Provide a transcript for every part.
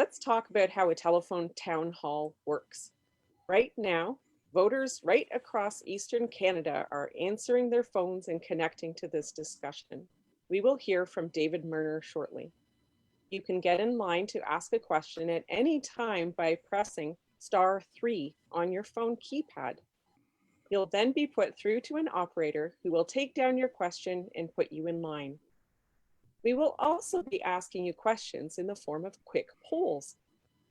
Let's talk about how a telephone town hall works. Right now, voters right across Eastern Canada are answering their phones and connecting to this discussion. We will hear from David Merner shortly. You can get in line to ask a question at any time by pressing *3 on your phone keypad. You'll then be put through to an operator who will take down your question and put you in line. We will also be asking you questions in the form of quick polls.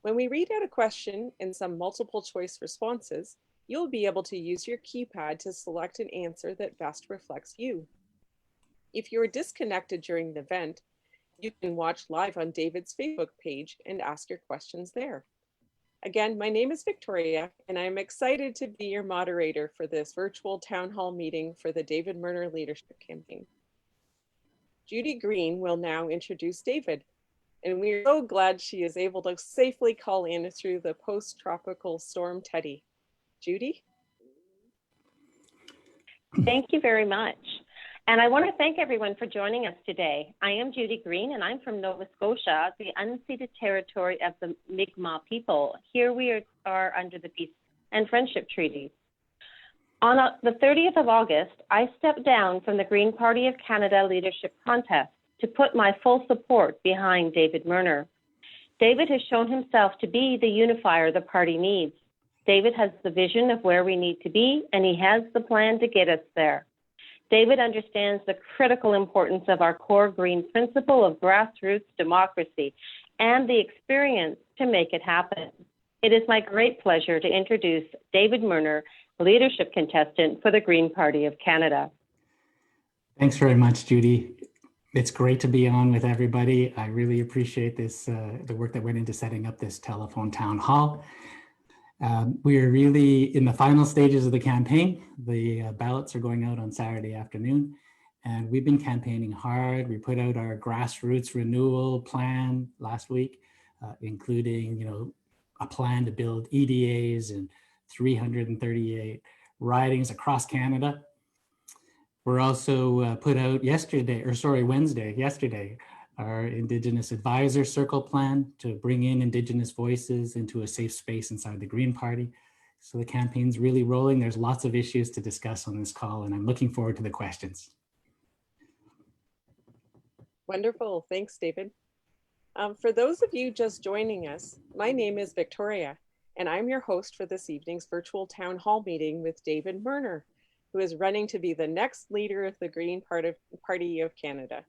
When we read out a question and some multiple choice responses, you'll be able to use your keypad to select an answer that best reflects you. If you are disconnected during the event, you can watch live on David's Facebook page and ask your questions there. Again, my name is Victoria, and I'm excited to be your moderator for this virtual town hall meeting for the David Merner Leadership Campaign. Judy Green will now introduce David, and we're so glad she is able to safely call in through the post-tropical storm Teddy. Judy? Thank you very much. And I want to thank everyone for joining us today. I am Judy Green, and I'm from Nova Scotia, the unceded territory of the Mi'kmaq people. Here we are under the Peace and Friendship Treaties. On the 30th of August, I stepped down from the Green Party of Canada Leadership Contest to put my full support behind David Merner. David has shown himself to be the unifier the party needs. David has the vision of where we need to be, and he has the plan to get us there. David understands the critical importance of our core Green principle of grassroots democracy and the experience to make it happen. It is my great pleasure to introduce David Merner, leadership contestant for the Green Party of Canada. Thanks very much, Judy. It's great to be on with everybody. I really appreciate this, the work that went into setting up this telephone town hall. We are really in the final stages of the campaign. The ballots are going out on Saturday afternoon, and we've been campaigning hard. We put out our grassroots renewal plan last week, including, a plan to build EDAs in 338 ridings across Canada. We're also put out yesterday, our Indigenous Advisor Circle plan to bring in Indigenous voices into a safe space inside the Green Party. So the campaign's really rolling. There's lots of issues to discuss on this call, and I'm looking forward to the questions. Wonderful, thanks, David. For those of you just joining us, my name is Victoria, and I'm your host for this evening's virtual town hall meeting with David Merner, who is running to be the next leader of the Green Party of Canada.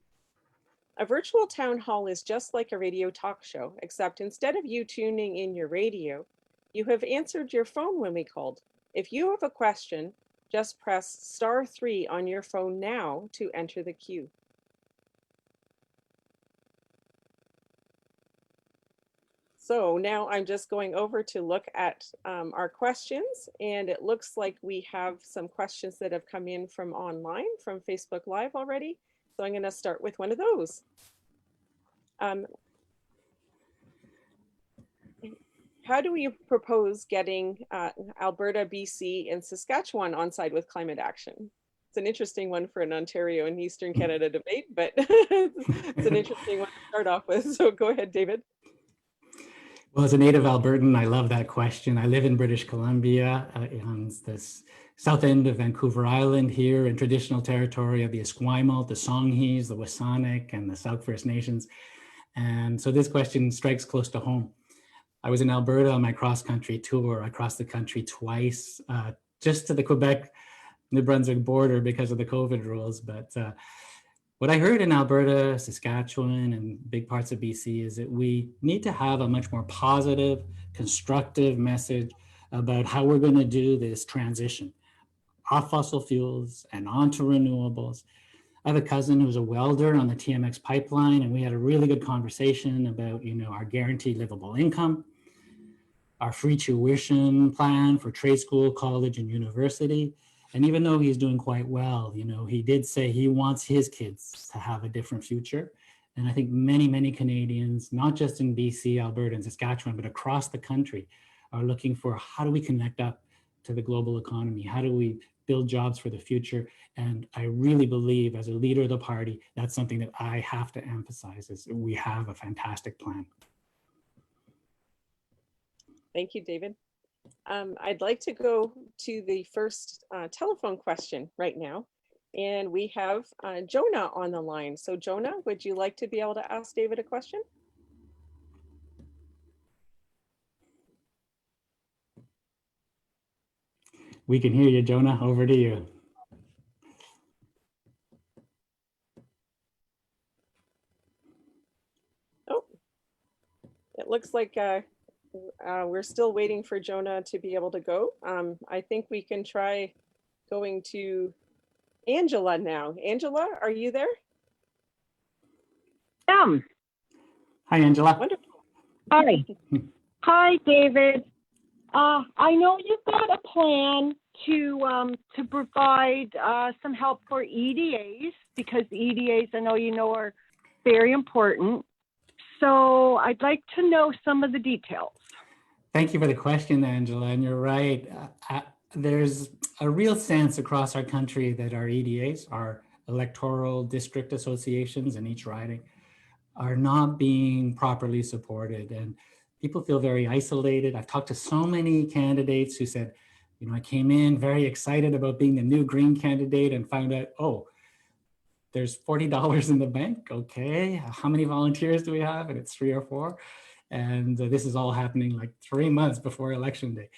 A virtual town hall is just like a radio talk show, except instead of you tuning in your radio, you have answered your phone when we called. If you have a question, just press *3 on your phone now to enter the queue. So now I'm just going over to look at our questions, and it looks like we have some questions that have come in from online, from Facebook Live already. So I'm going to start with one of those. How do we propose getting Alberta, BC, and Saskatchewan on side with climate action? It's an interesting one for an Ontario and Eastern Canada debate, but it's an interesting one to start off with. So go ahead, David. Well, as a native Albertan, I love that question. I live in British Columbia on this south end of Vancouver Island here in traditional territory of the Esquimalt, the Songhees, the Wasanic, and the Sauk First Nations. And so this question strikes close to home. I was in Alberta on my cross-country tour. I crossed the country twice, just to the Quebec-New Brunswick border because of the COVID rules. But what I heard in Alberta, Saskatchewan, and big parts of BC is that we need to have a much more positive, constructive message about how we're going to do this transition off fossil fuels and onto renewables. I have a cousin who's a welder on the TMX pipeline, and we had a really good conversation about, our guaranteed livable income, our free tuition plan for trade school, college, and university. And even though he's doing quite well, he did say he wants his kids to have a different future. And I think many, many Canadians, not just in BC, Alberta, and Saskatchewan, but across the country, are looking for how do we connect up to the global economy? How do we build jobs for the future? And I really believe as a leader of the party, that's something that I have to emphasize is we have a fantastic plan. Thank you, David. I'd like to go to the first telephone question right now. And we have Jonah on the line. So Jonah, would you like to be able to ask David a question? We can hear you, Jonah. Over to you. Oh, it looks like we're still waiting for Jonah to be able to go. I think we can try going to Angela now. Angela, are you there? Hi, Angela. Wonderful. Hi. Hi, David. I know you've got a plan to provide some help for EDAs, because EDAs, I know you know, are very important. So I'd like to know some of the details. Thank you for the question, Angela. And you're right. There's a real sense across our country that our EDAs, our electoral district associations in each riding, are not being properly supported. And people feel very isolated. I've talked to so many candidates who said, you know, I came in very excited about being the new Green candidate and found out, oh, there's $40 in the bank. Okay, how many volunteers do we have? And it's 3 or 4. And this is all happening like 3 months before election day.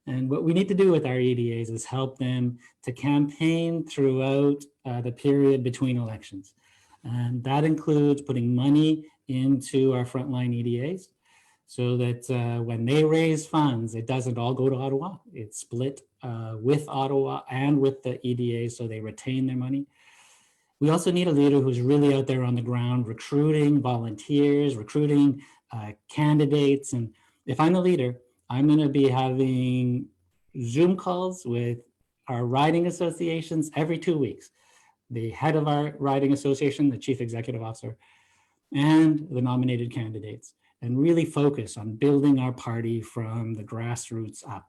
And what we need to do with our EDAs is help them to campaign throughout the period between elections. And that includes putting money into our frontline EDAs so that when they raise funds, it doesn't all go to Ottawa. It's split with Ottawa and with the EDA so they retain their money. We also need a leader who's really out there on the ground, recruiting volunteers, recruiting candidates. And if I'm the leader, I'm going to be having Zoom calls with our riding associations every 2 weeks. The head of our riding association, the chief executive officer, and the nominated candidates, and really focus on building our party from the grassroots up.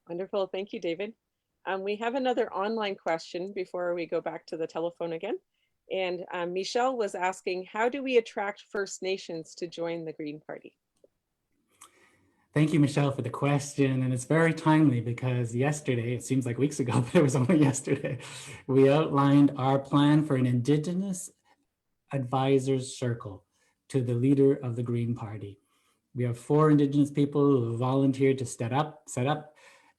Wonderful. Thank you, David. We have another online question before we go back to the telephone again. And Michelle was asking, how do we attract First Nations to join the Green Party? Thank you, Michelle, for the question. And it's very timely because yesterday, it seems like weeks ago, but it was only yesterday, we outlined our plan for an Indigenous Advisors Circle to the leader of the Green Party. We have 4 Indigenous people who volunteered to set up,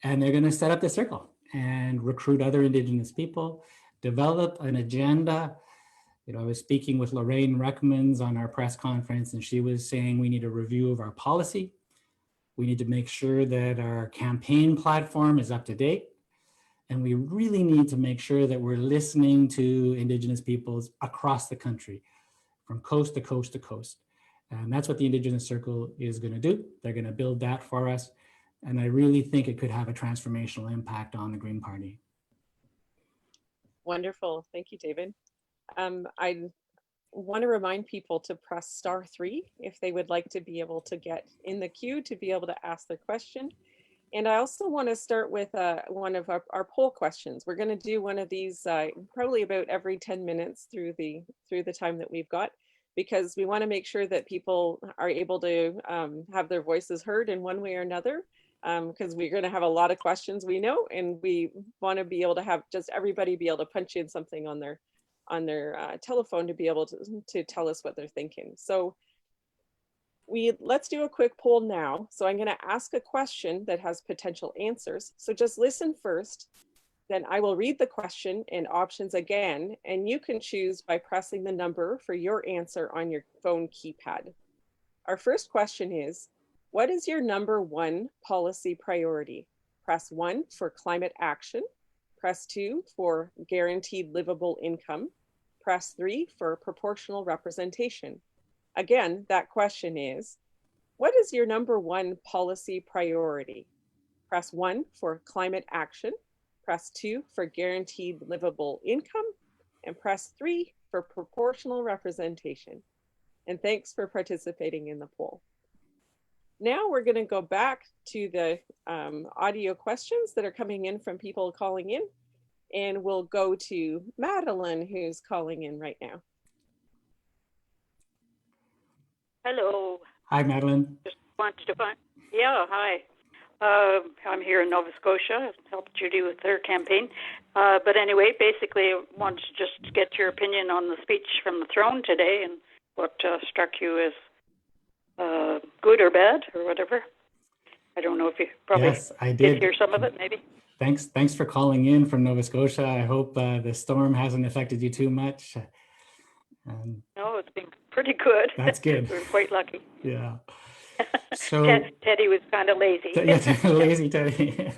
and they're going to set up the circle and recruit other Indigenous people, develop an agenda. You know, I was speaking with Lorraine Reckmans on our press conference, and she was saying we need a review of our policy. We need to make sure that our campaign platform is up to date. And we really need to make sure that we're listening to Indigenous peoples across the country, from coast to coast to coast. And that's what the Indigenous Circle is going to do. They're going to build that for us. And I really think it could have a transformational impact on the Green Party. Wonderful. Thank you, David. I want to remind people to press *3 if they would like to be able to get in the queue to be able to ask the question. And I also want to start with one of our poll questions. We're going to do one of these probably about every 10 minutes through the time that we've got, because we want to make sure that people are able to have their voices heard in one way or another, because we're going to have a lot of questions, we know, and we want to be able to have just everybody be able to punch in something on their telephone to be able to tell us what they're thinking. So let's do a quick poll now. So I'm going to ask a question that has potential answers. So just listen first, then I will read the question and options again, and you can choose by pressing the number for your answer on your phone keypad. Our first question is, what is your #1 policy priority? Press 1 for climate action. Press 2 for guaranteed livable income. Press 3 for proportional representation. Again, that question is, what is your #1 policy priority? Press 1 for climate action. Press 2 for guaranteed livable income. And press 3 for proportional representation. And thanks for participating in the poll. Now we're going to go back to the audio questions that are coming in from people calling in. And we'll go to Madeline, who's calling in right now. Hello. Hi, Madeline. Yeah, hi. I'm here in Nova Scotia, helped Judy with their campaign. But anyway, basically, I wanted to just get your opinion on the speech from the throne today and what struck you as good or bad or whatever. I don't know if you probably Yes, I did hear some of it, maybe. Thanks for calling in from Nova Scotia. I hope the storm hasn't affected you too much. No, it's been pretty good. That's good. We're quite lucky. Yeah. So Teddy was kind of lazy. Lazy Teddy.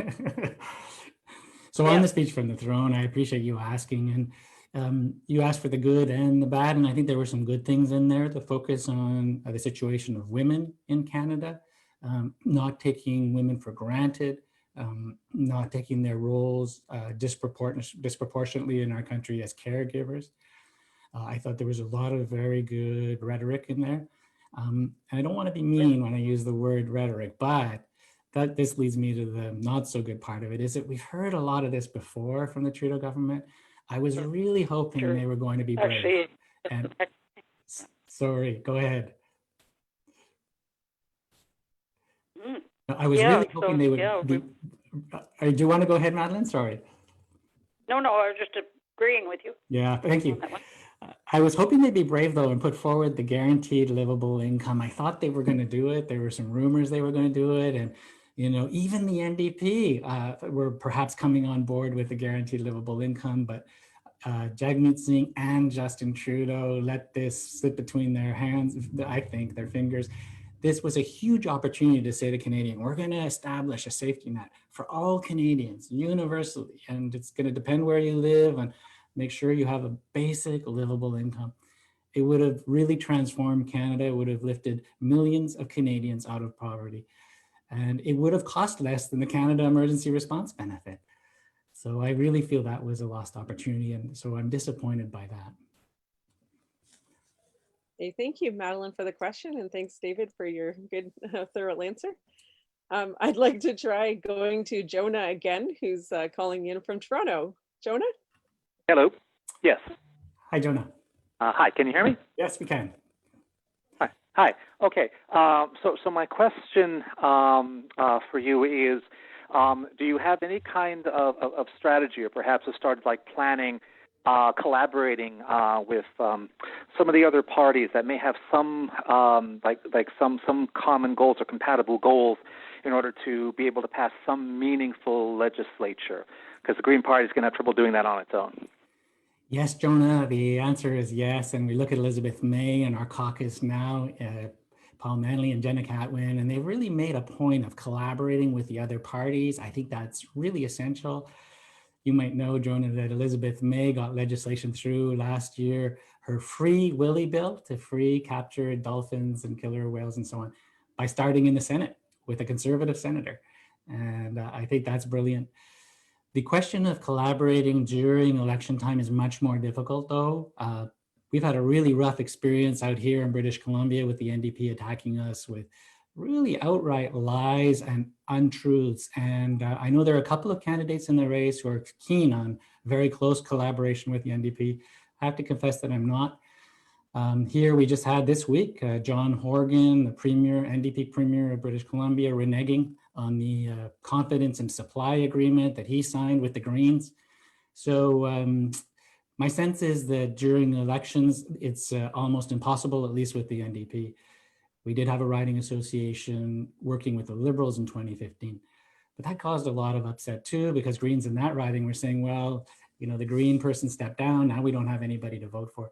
So Yeah. on the speech from the throne, I appreciate you asking, and you asked for the good and the bad, and I think there were some good things in there. The focus on the situation of women in Canada, not taking women for granted, not taking their roles disproportionately in our country as caregivers. I thought there was a lot of very good rhetoric in there. And I don't want to be mean when I use the word rhetoric, but this leads me to the not so good part of it, is that we've heard a lot of this before from the Trudeau government. I was really hoping they were going to be brave. And sorry, go ahead. I was really hoping they would be. Do you want to go ahead, Madeline? Sorry. No, I was just agreeing with you. Yeah, thank you. I was hoping they'd be brave, though, and put forward the guaranteed livable income. I thought they were going to do it. There were some rumors they were going to do it. And, even the NDP were perhaps coming on board with the guaranteed livable income. But Jagmeet Singh and Justin Trudeau let this slip between their hands, I think, their fingers. This was a huge opportunity to say to Canadians, we're going to establish a safety net for all Canadians universally. And it's going to depend where you live and make sure you have a basic livable income. It would have really transformed Canada. It would have lifted millions of Canadians out of poverty. And it would have cost less than the Canada Emergency Response Benefit. So I really feel that was a lost opportunity. And so I'm disappointed by that. Hey, thank you, Madeline, for the question. And thanks, David, for your good, thorough answer. I'd like to try going to Jonah again, who's calling in from Toronto. Jonah? Hello. Yes. Hi, Jonah. Hi. Can you hear me? Yes, we can. Hi. Okay. So my question for you is, do you have any kind of strategy, or perhaps have started planning, collaborating with some of the other parties that may have some some common goals or compatible goals in order to be able to pass some meaningful legislature? Because the Green Party is going to have trouble doing that on its own. Yes, Jonah, the answer is yes. And we look at Elizabeth May and our caucus now, Paul Manley and Jenna Catwin, and they've really made a point of collaborating with the other parties. I think that's really essential. You might know, Jonah, that Elizabeth May got legislation through last year, her Free Willy bill to free captured dolphins and killer whales and so on, by starting in the Senate with a Conservative senator. And I think that's brilliant. The question of collaborating during election time is much more difficult, though. We've had a really rough experience out here in British Columbia with the NDP attacking us with really outright lies and untruths. And I know there are a couple of candidates in the race who are keen on very close collaboration with the NDP. I have to confess that I'm not. Here we just had this week, John Horgan, the NDP Premier of British Columbia, reneging on the confidence and supply agreement that he signed with the Greens. So my sense is that during elections, it's almost impossible, at least with the NDP. We did have a riding association working with the Liberals in 2015, but that caused a lot of upset too, because Greens in that riding were saying, well, the Green person stepped down, now we don't have anybody to vote for.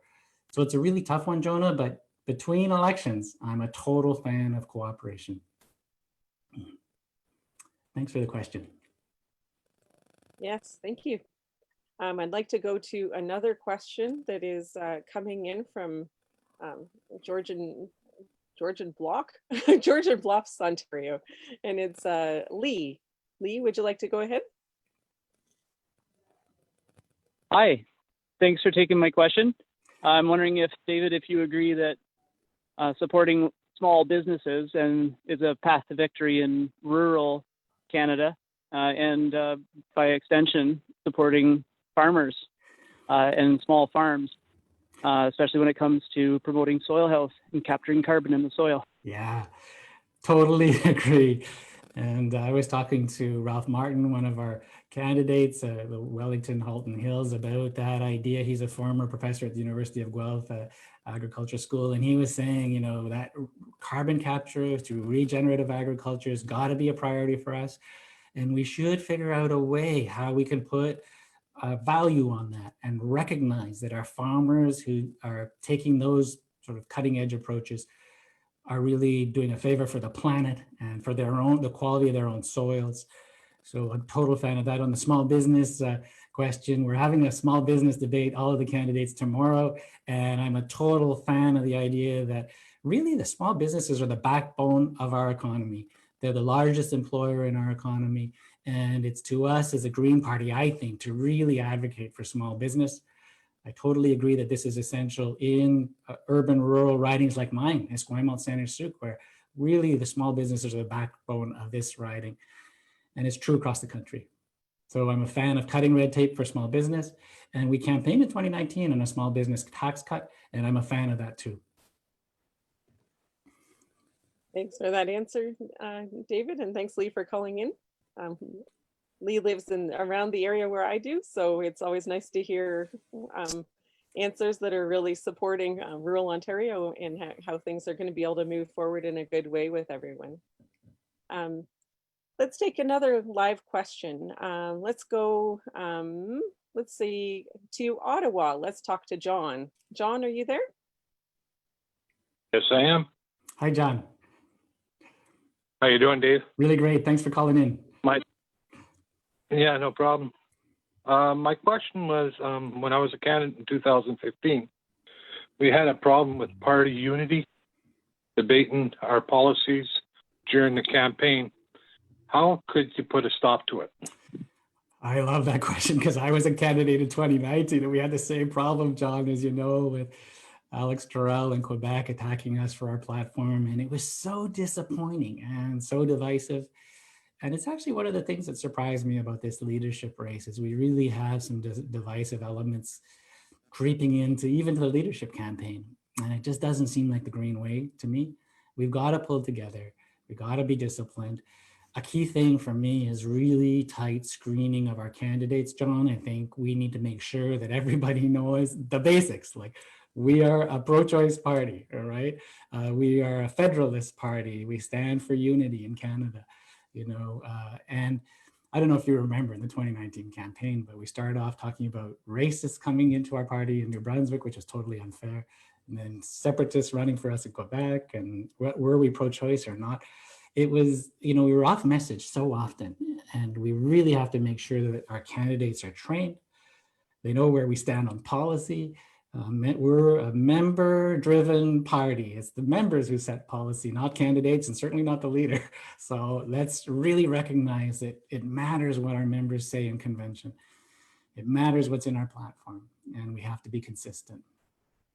So it's a really tough one, Jonah, but between elections, I'm a total fan of cooperation. Thanks for the question. Yes, thank you. I'd like to go to another question that is coming in from Georgian Block, Georgian Bluffs, Ontario, and it's Lee. Lee, would you like to go ahead? Hi, thanks for taking my question. I'm wondering if, David, if you agree that supporting small businesses is a path to victory in rural Canada, and by extension, supporting farmers and small farms, especially when it comes to promoting soil health and capturing carbon in the soil. Yeah, Totally agree. And I was talking to Ralph Martin, one of our candidates, the Wellington Halton Hills, about that idea. He's a former professor at the University of Guelph Agriculture School, and he was saying, you know, that carbon capture through regenerative agriculture has got to be a priority for us. And we should figure out a way how we can put value on that and recognize that our farmers who are taking those sort of cutting edge approaches are really doing a favor for the planet and for the quality of their own soils. So I'm a total fan of that. On the small business question, we're having a small business debate, all of the candidates tomorrow. And I'm a total fan of the idea that really the small businesses are the backbone of our economy. They're the largest employer in our economy. And it's to us as a Green Party, I think, to really advocate for small business. I totally agree that this is essential in urban, rural ridings like mine, Esquimalt, Centrist, where really the small businesses are the backbone of this riding. And it's true across the country. So I'm a fan of cutting red tape for small business. And we campaigned in 2019 on a small business tax cut, and I'm a fan of that too. Thanks for that answer, David, and thanks, Lee, for calling in. Lee lives around the area where I do, so it's always nice to hear answers that are really supporting rural Ontario and how things are going to be able to move forward in a good way with everyone. Let's take another live question. Let's go, let's see, to Ottawa. Let's talk to John. John, are you there? Yes, I am. Hi, John. How you doing, Dave? Really great. Thanks for calling in. Yeah, no problem. My question was, when I was a candidate in 2015, we had a problem with party unity, debating our policies during the campaign. How could you put a stop to it? I love that question because I was a candidate in 2019 and we had the same problem, John, as you know, with Alex Terrell in Quebec attacking us for our platform. And it was so disappointing and so divisive. And it's actually one of the things that surprised me about this leadership race is we really have some divisive elements creeping into even to the leadership campaign. And it just doesn't seem like the Green way to me. We've got to pull together. We've got to be disciplined. A key thing for me is really tight screening of our candidates, John. I think we need to make sure that everybody knows the basics. Like, we are a pro-choice party, all right? We are a federalist party. We stand for unity in Canada, you know, and I don't know if you remember in the 2019 campaign, but we started off talking about racists coming into our party in New Brunswick, which was totally unfair. And then separatists running for us in Quebec, and were we pro-choice or not? It was, you know, we were off message so often, and we really have to make sure that our candidates are trained. They know where we stand on policy. We're a member-driven party. It's the members who set policy, not candidates, and certainly not the leader. So let's really recognize that it matters what our members say in convention. It matters what's in our platform, and we have to be consistent.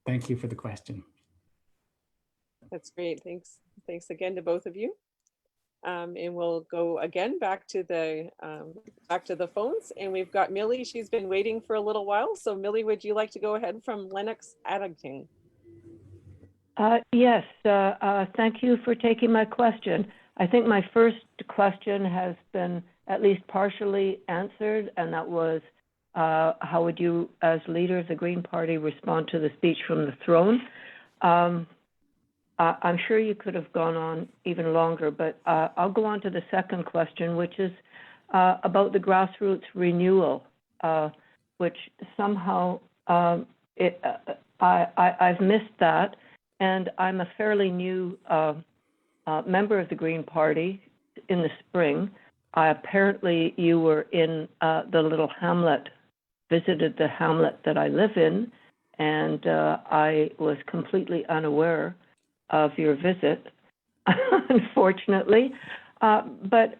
Thank you for the question. That's great. Thanks. Thanks again to both of you. And we'll go again back to the phones, and we've got Millie. She's been waiting for a little while. So Millie, would you like to go ahead from Lennox Addington? Yes, thank you for taking my question. I think my first question has been at least partially answered, and that was how would you, as leader of the Green Party, respond to the speech from the throne? I'm sure you could have gone on even longer, but I'll go on to the second question, which is about the grassroots renewal, which somehow I've missed that, and I'm a fairly new member of the Green Party in the spring. Apparently, you were in the little hamlet, visited the hamlet that I live in, and I was completely unaware of your visit, unfortunately. But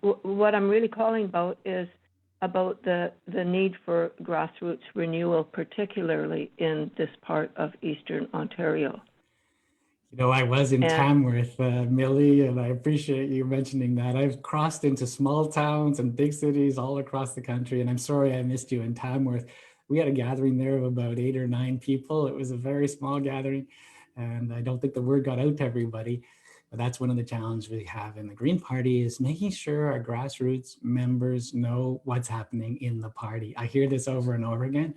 what I'm really calling about is about the need for grassroots renewal, particularly in this part of Eastern Ontario. You know, I was in Tamworth, Millie, and I appreciate you mentioning that. I've crossed into small towns and big cities all across the country, and I'm sorry I missed you in Tamworth. We had a gathering there of about 8 or 9 people. It was a very small gathering, and I don't think the word got out to everybody. But that's one of the challenges we have in the Green Party, is making sure our grassroots members know what's happening in the party. I hear this over and over again.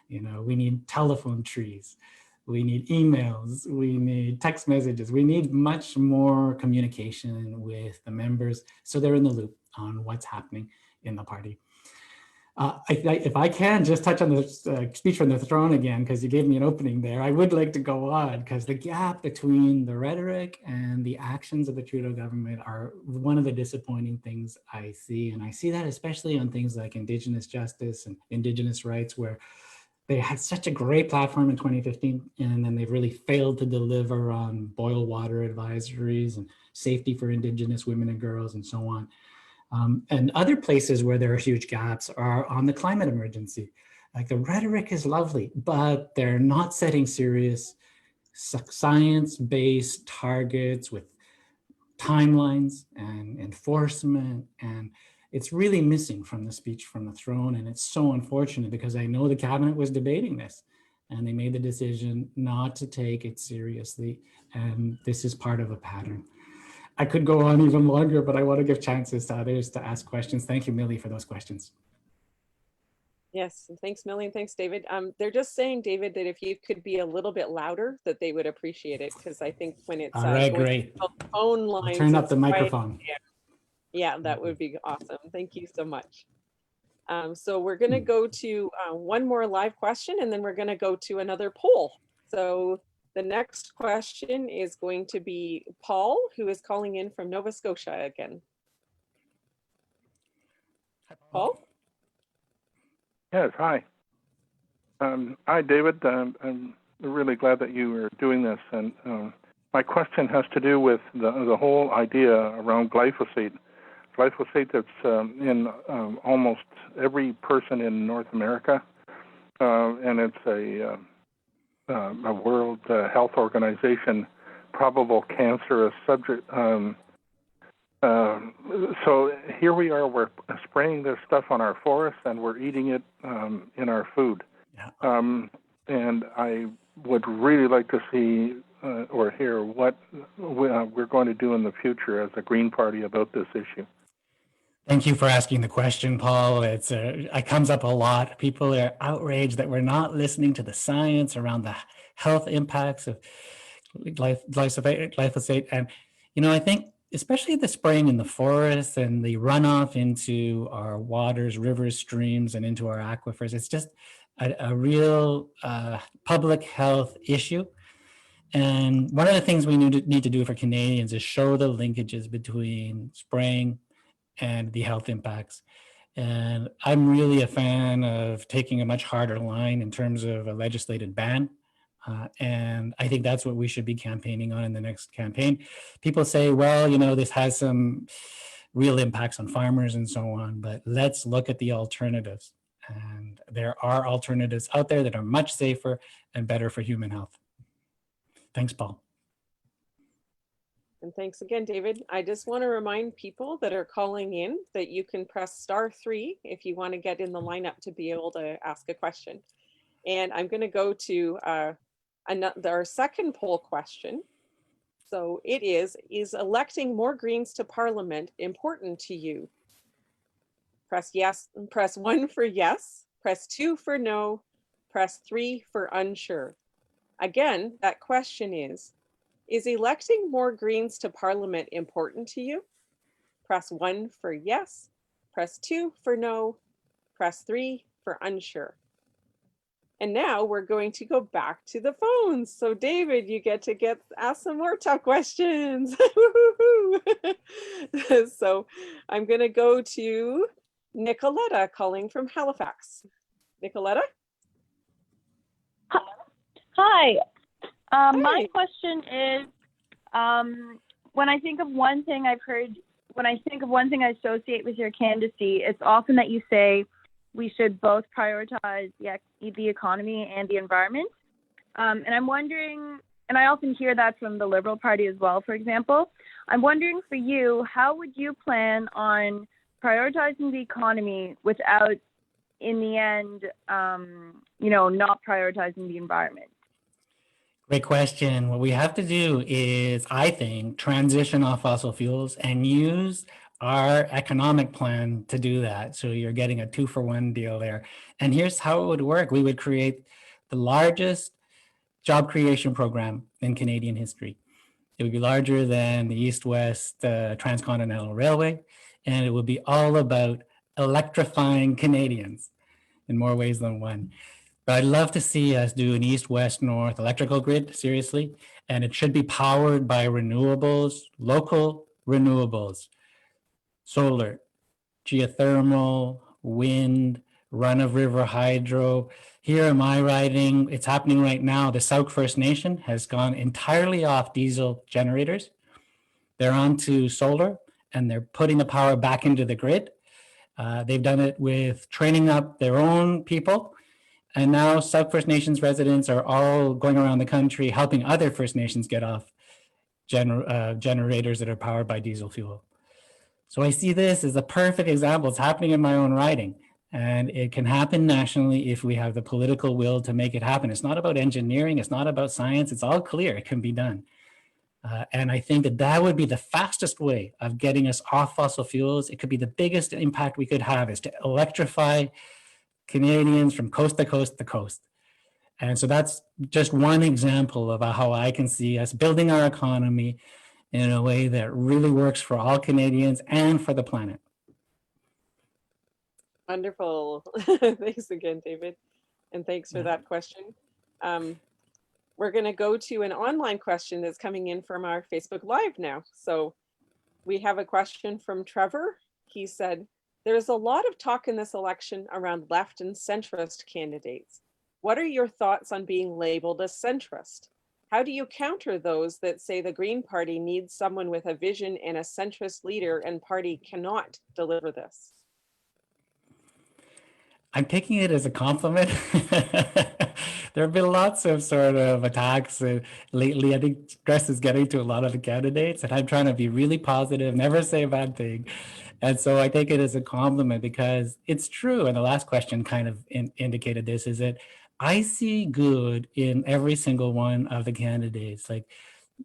You know, we need telephone trees, we need emails, we need text messages, we need much more communication with the members so they're in the loop on what's happening in the party. If I can just touch on the speech from the throne again, because you gave me an opening there, I would like to go on, because the gap between the rhetoric and the actions of the Trudeau government are one of the disappointing things I see. And I see that especially on things like Indigenous justice and Indigenous rights, where they had such a great platform in 2015, and then they've really failed to deliver on boil water advisories and safety for Indigenous women and girls and so on. And other places where there are huge gaps are on the climate emergency. Like, the rhetoric is lovely, but they're not setting serious science-based targets with timelines and enforcement. And it's really missing from the speech from the throne. And it's so unfortunate, because I know the cabinet was debating this and they made the decision not to take it seriously. And this is part of a pattern. I could go on even longer, but I want to give chances to others to ask questions. Thank you, Millie, for those questions. Yes, and thanks, Millie, and thanks, David. They're just saying, David, that if you could be a little bit louder, that they would appreciate it, because I think when it's all right, great. Phone lines, I'll turn up the microphone. Yeah, that would be awesome. Thank you so much. So we're going to go to one more live question, and then we're going to go to another poll. So the next question is going to be Paul, who is calling in from Nova Scotia again. Paul? Yes, hi. Hi, David. I'm really glad that you are doing this. And my question has to do with the whole idea around glyphosate. Glyphosate that's in almost every person in North America, and it's a World Health Organization probable cancerous subject. So here we are, we're spraying this stuff on our forests and we're eating it in our food. Yeah. And I would really like to see or hear what we're going to do in the future as a Green Party about this issue. Thank you for asking the question, Paul. It comes up a lot. People are outraged that we're not listening to the science around the health impacts of glyphosate. And, you know, I think especially the spraying in the forest and the runoff into our waters, rivers, streams, and into our aquifers, it's just a real public health issue. And one of the things we need to do for Canadians is show the linkages between spraying and the health impacts. And I'm really a fan of taking a much harder line in terms of a legislated ban. And I think that's what we should be campaigning on in the next campaign. People say, well, you know, this has some real impacts on farmers and so on, but let's look at the alternatives. And there are alternatives out there that are much safer and better for human health. Thanks, Paul. And thanks again, David. I just want to remind people that are calling in that you can press *3 if you want to get in the lineup to be able to ask a question. And I'm going to go to our second poll question. So it is electing more Greens to Parliament important to you? Press yes, press 1 for yes, press 2 for no, press 3 for unsure. Again, that question is electing more Greens to Parliament important to you? Press 1 for yes, press 2 for no, press 3 for unsure. And now we're going to go back to the phones. So David, you get to ask some more tough questions. So I'm going to go to Nicoletta calling from Halifax. Nicoletta? Hi. My question is, when I think of one thing I associate with your candidacy, it's often that you say we should both prioritize the economy and the environment. And I'm wondering, and I often hear that from the Liberal Party as well, for example. I'm wondering for you, how would you plan on prioritizing the economy without, in the end, not prioritizing the environment? Great question. What we have to do is, I think, transition off fossil fuels and use our economic plan to do that. So you're getting a 2-for-1 deal there. And here's how it would work. We would create the largest job creation program in Canadian history. It would be larger than the East-West Transcontinental Railway, and it would be all about electrifying Canadians in more ways than one. But I'd love to see us do an east, west, north electrical grid, seriously. And it should be powered by renewables, local renewables, solar, geothermal, wind, run-of-river hydro. Here in my riding, it's happening right now. The Sauk First Nation has gone entirely off diesel generators. They're onto solar, and they're putting the power back into the grid. They've done it with training up their own people. And now Sauk First Nations residents are all going around the country helping other First Nations get off generators that are powered by diesel fuel. So I see this as a perfect example. It's happening in my own riding. And it can happen nationally if we have the political will to make it happen. It's not about engineering. It's not about science. It's all clear. It can be done. And I think that that would be the fastest way of getting us off fossil fuels. It could be the biggest impact we could have, is to electrify Canadians from coast to coast to coast. And so that's just one example of how I can see us building our economy in a way that really works for all Canadians and for the planet. Wonderful. Thanks again, David. And thanks for that question. We're going to go to an online question that's coming in from our Facebook Live now. So we have a question from Trevor. He said, there is a lot of talk in this election around left and centrist candidates. What are your thoughts on being labeled a centrist? How do you counter those that say the Green Party needs someone with a vision and a centrist leader and party cannot deliver this? I'm taking it as a compliment. There have been lots of sort of attacks lately. I think stress is getting to a lot of the candidates, and I'm trying to be really positive, never say a bad thing. And so I take it as a compliment because it's true. And the last question kind of indicated this, is that I see good in every single one of the candidates. Like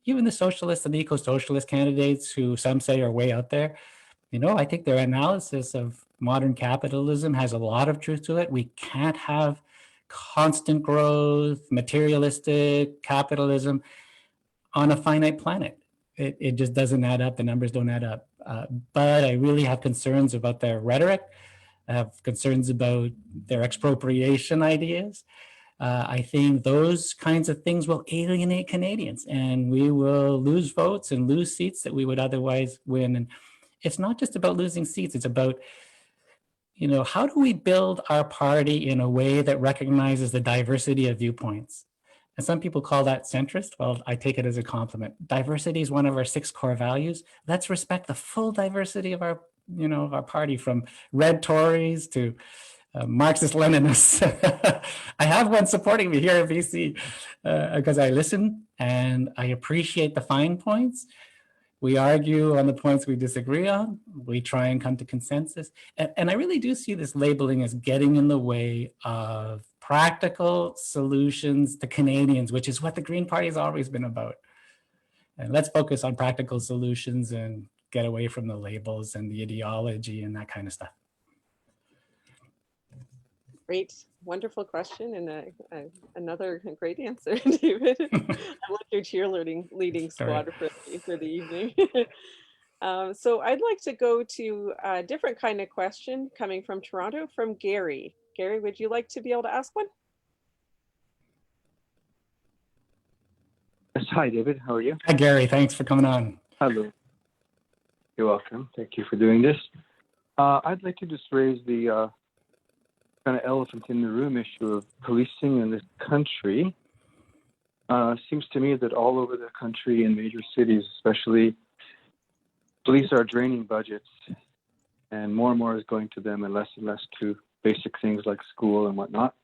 even the socialist and the eco-socialist candidates who some say are way out there, you know, I think their analysis of modern capitalism has a lot of truth to it. We can't have constant growth, materialistic capitalism on a finite planet. It just doesn't add up. The numbers don't add up. But I really have concerns about their rhetoric. I have concerns about their expropriation ideas. I think those kinds of things will alienate Canadians, and we will lose votes and lose seats that we would otherwise win. And it's not just about losing seats. It's about, you know, how do we build our party in a way that recognizes the diversity of viewpoints? And some people call that centrist. Well, I take it as a compliment. Diversity is one of our 6 core values. Let's respect the full diversity of our, you know, of our party, from red Tories to Marxist-Leninists. I have one supporting me here in BC because I listen and I appreciate the fine points. We argue on the points we disagree on. We try and come to consensus. And I really do see this labeling as getting in the way of practical solutions to Canadians, which is what the Green Party has always been about. And let's focus on practical solutions and get away from the labels and the ideology and that kind of stuff. Great, wonderful question, and another great answer, David. I'm like your cheerleading squad for the evening. So I'd like to go to a different kind of question coming from Toronto, from Gary. Gary, would you like to be able to ask one? Yes, hi, David. How are you? Hi, Gary. Thanks for coming on. Hello. You're welcome. Thank you for doing this. I'd like to just raise the kind of elephant in the room issue of policing in this country. Seems to me that all over the country, in major cities especially, police are draining budgets, and more is going to them and less to basic things like school and whatnot.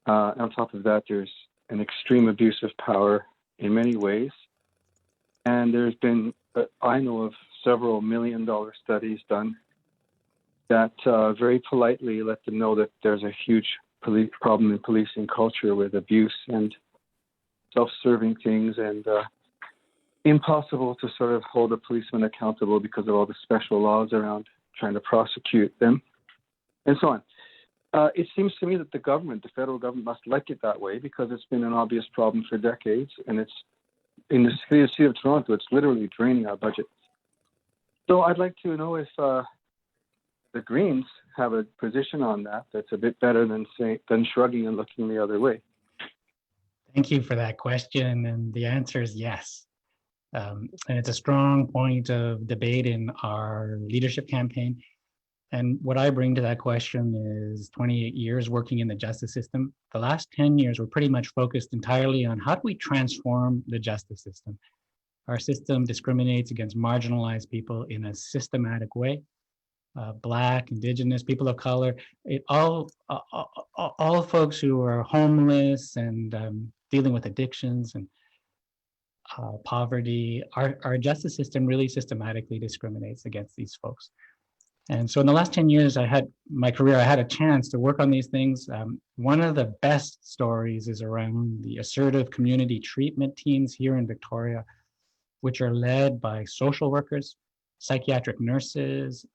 On top of that, there's an extreme abuse of power in many ways. And there's been, I know of several $1 million studies done that very politely let them know that there's a huge problem in policing culture with abuse and self-serving things and impossible to sort of hold a policeman accountable because of all the special laws around trying to prosecute them, and so on. It seems to me that the federal government must like it that way because it's been an obvious problem for decades, and it's in the city of Toronto, it's literally draining our budget. So I'd like to know if the Greens have a position on that that's a bit better than shrugging and looking the other way. Thank you for that question, and the answer is yes. And it's a strong point of debate in our leadership campaign. And what I bring to that question is 28 years working in the justice system. The last 10 years were pretty much focused entirely on how do we transform the justice system. Our system discriminates against marginalized people in a systematic way. Black, Indigenous, people of color, all folks who are homeless and dealing with addictions and poverty. Our justice system really systematically discriminates against these folks. And so in the last 10 years, I had a chance to work on these things. One of the best stories is around the assertive community treatment teams here in Victoria, which are led by social workers, psychiatric nurses,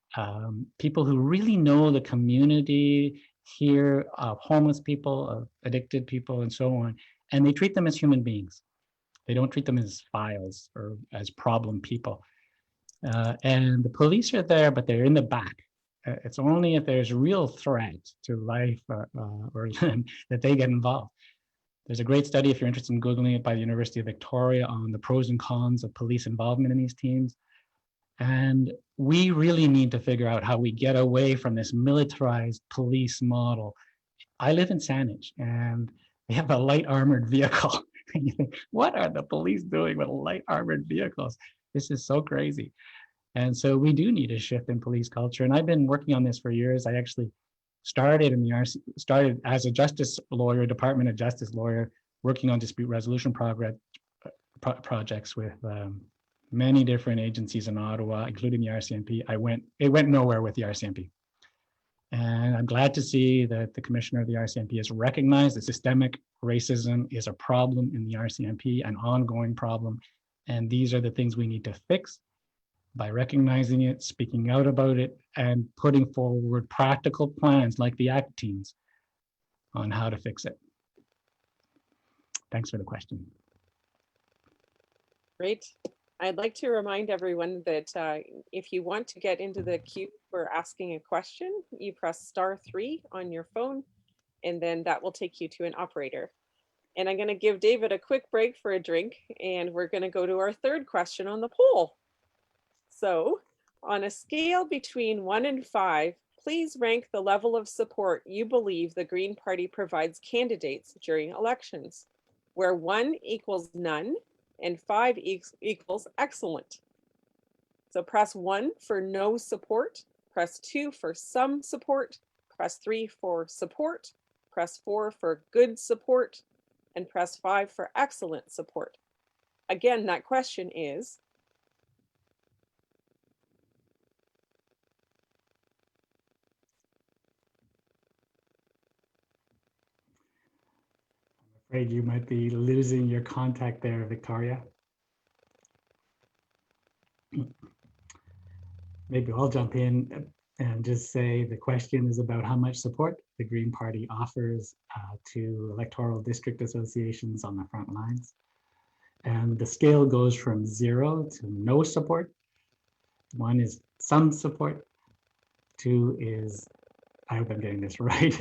people who really know the community here of homeless people, of addicted people, and so on. And they treat them as human beings. They don't treat them as files or as problem people. And the police are there, but they're in the back. It's only if there's real threat to life or limb that they get involved. There's a great study, if you're interested in Googling it, by the University of Victoria on the pros and cons of police involvement in these teams. And we really need to figure out how we get away from this militarized police model. I live in Saanich, and they have a light armored vehicle. And you think, what are the police doing with light armored vehicles? This is so crazy. And so we do need a shift in police culture. And I've been working on this for years. I actually started as a justice lawyer, Department of Justice lawyer, working on dispute resolution projects with many different agencies in Ottawa, including the RCMP. It went nowhere with the RCMP. And I'm glad to see that the commissioner of the RCMP has recognized that systemic racism is a problem in the RCMP, an ongoing problem. And these are the things we need to fix by recognizing it, speaking out about it, and putting forward practical plans like the ACT teams on how to fix it. Thanks for the question. Great. I'd like to remind everyone that if you want to get into the queue for asking a question, you press *3 on your phone, and then that will take you to an operator. And I'm going to give David a quick break for a drink, and we're going to go to our third question on the poll. So, on a scale between 1 and 5, please rank the level of support you believe the Green Party provides candidates during elections, where 1 equals none and 5 equals excellent. So press 1 for no support, press 2 for some support, press 3 for support, press 4 for good support, and press 5 for excellent support. Again, that question is, I'm afraid you might be losing your contact there, Victoria. Maybe I'll jump in and just say the question is about how much support the Green Party offers to electoral district associations on the front lines. And the scale goes from 0 to no support. 1 is some support. 2 is, I hope I'm getting this right.